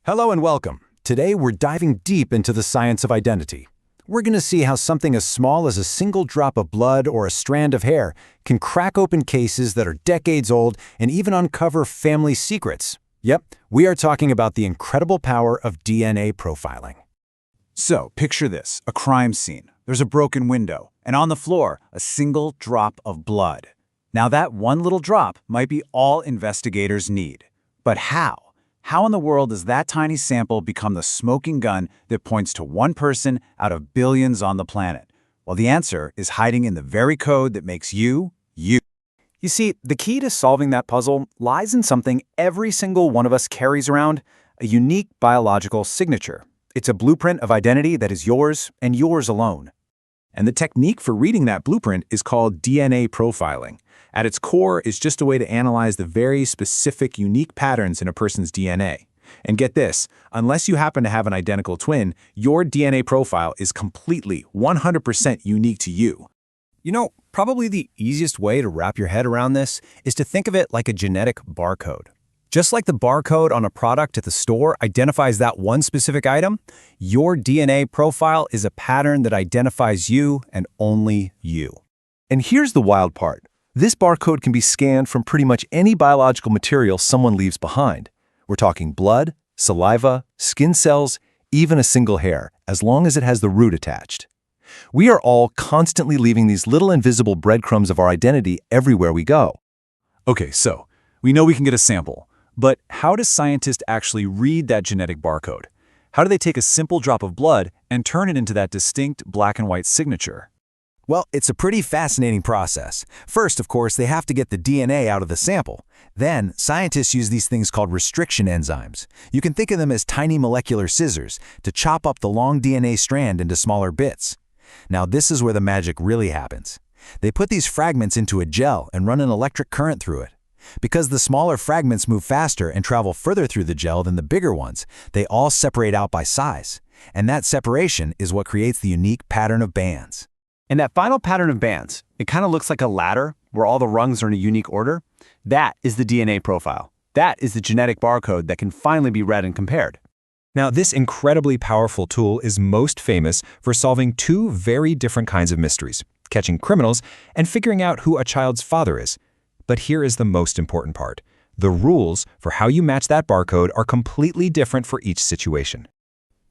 Hello and welcome. Today we're diving deep into the science of identity. We're going to see how something as small as a single drop of blood or a strand of hair can crack open cases that are decades old and even uncover family secrets. Yep, we are talking about the incredible power of DNA profiling. So, picture this, a crime scene. There's a broken window, and on the floor, a single drop of blood. Now that one little drop might be all investigators need. But how? How in the world does that tiny sample become the smoking gun that points to one person out of billions on the planet? Well, the answer is hiding in the very code that makes you, you. You see, the key to solving that puzzle lies in something every single one of us carries around, a unique biological signature. It's a blueprint of identity that is yours and yours alone. And the technique for reading that blueprint is called DNA profiling. At its core is just a way to analyze the very specific, unique patterns in a person's DNA. And get this, unless you happen to have an identical twin, your DNA profile is completely 100% unique to you. You know, probably the easiest way to wrap your head around this is to think of it like a genetic barcode. Just like the barcode on a product at the store identifies that one specific item, your DNA profile is a pattern that identifies you and only you. And here's the wild part. This barcode can be scanned from pretty much any biological material someone leaves behind. We're talking blood, saliva, skin cells, even a single hair, as long as it has the root attached. We are all constantly leaving these little invisible breadcrumbs of our identity everywhere we go. Okay, so we know we can get a sample, but how do scientists actually read that genetic barcode? How do they take a simple drop of blood and turn it into that distinct black and white signature? Well, it's a pretty fascinating process. First, of course, they have to get the DNA out of the sample. Then, scientists use these things called restriction enzymes. You can think of them as tiny molecular scissors to chop up the long DNA strand into smaller bits. Now, this is where the magic really happens. They put these fragments into a gel and run an electric current through it. Because the smaller fragments move faster and travel further through the gel than the bigger ones, they all separate out by size. And that separation is what creates the unique pattern of bands. And that final pattern of bands, it kind of looks like a ladder where all the rungs are in a unique order. That is the DNA profile. That is the genetic barcode that can finally be read and compared. Now, this incredibly powerful tool is most famous for solving two very different kinds of mysteries, catching criminals and figuring out who a child's father is. But here is the most important part. The rules for how you match that barcode are completely different for each situation.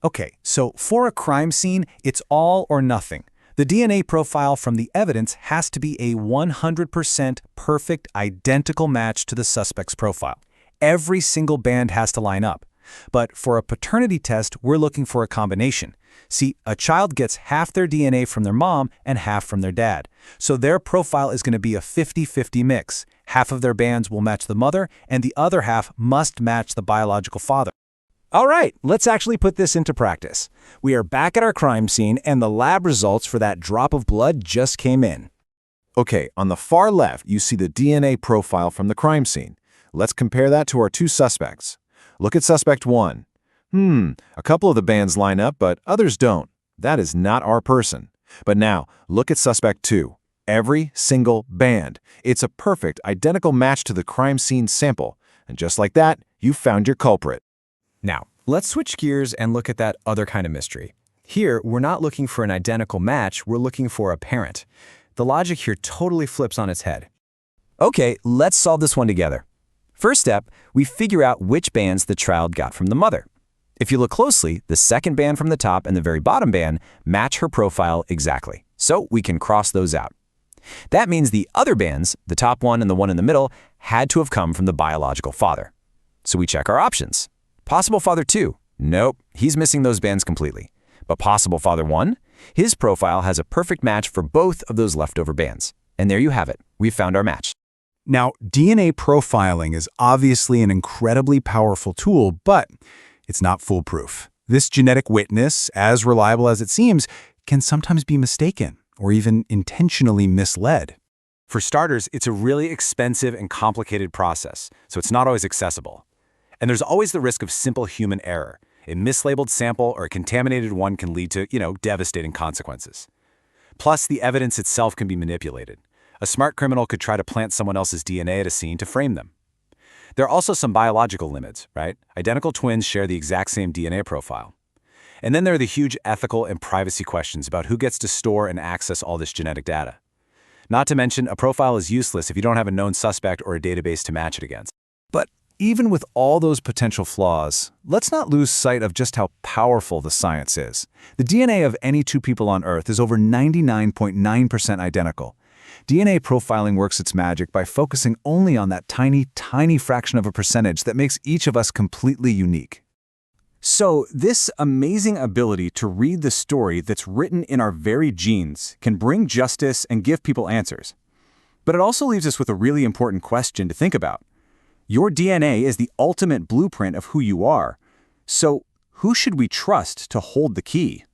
Okay, so for a crime scene, it's all or nothing. The DNA profile from the evidence has to be a 100% perfect, identical match to the suspect's profile. Every single band has to line up. But for a paternity test, we're looking for a combination. See, a child gets half their DNA from their mom and half from their dad. So their profile is going to be a 50-50 mix. Half of their bands will match the mother, and the other half must match the biological father. All right, let's actually put this into practice. We are back at our crime scene, and the lab results for that drop of blood just came in. Okay, on the far left, you see the DNA profile from the crime scene. Let's compare that to our two suspects. Look at suspect 1. A couple of the bands line up, but others don't. That is not our person. But now, look at suspect 2. Every single band. It's a perfect, identical match to the crime scene sample. And just like that, you found your culprit. Now, let's switch gears and look at that other kind of mystery. Here, we're not looking for an identical match, we're looking for a parent. The logic here totally flips on its head. Okay, let's solve this one together. First step, we figure out which bands the child got from the mother. If you look closely, the second band from the top and the very bottom band match her profile exactly, so we can cross those out. That means the other bands, the top one and the one in the middle, had to have come from the biological father. So we check our options. Possible father 2? Nope, he's missing those bands completely. But possible father 1? His profile has a perfect match for both of those leftover bands. And there you have it. We've found our match. Now, DNA profiling is obviously an incredibly powerful tool, but it's not foolproof. This genetic witness, as reliable as it seems, can sometimes be mistaken or even intentionally misled. For starters, it's a really expensive and complicated process, so it's not always accessible. And there's always the risk of simple human error. A mislabeled sample or a contaminated one can lead to, devastating consequences. Plus, the evidence itself can be manipulated. A smart criminal could try to plant someone else's DNA at a scene to frame them. There are also some biological limits, right? Identical twins share the exact same DNA profile. And then there are the huge ethical and privacy questions about who gets to store and access all this genetic data. Not to mention, a profile is useless if you don't have a known suspect or a database to match it against. But even with all those potential flaws, let's not lose sight of just how powerful the science is. The DNA of any two people on Earth is over 99.9% identical. DNA profiling works its magic by focusing only on that tiny, tiny fraction of a percentage that makes each of us completely unique. So, this amazing ability to read the story that's written in our very genes can bring justice and give people answers. But it also leaves us with a really important question to think about. Your DNA is the ultimate blueprint of who you are. So, who should we trust to hold the key?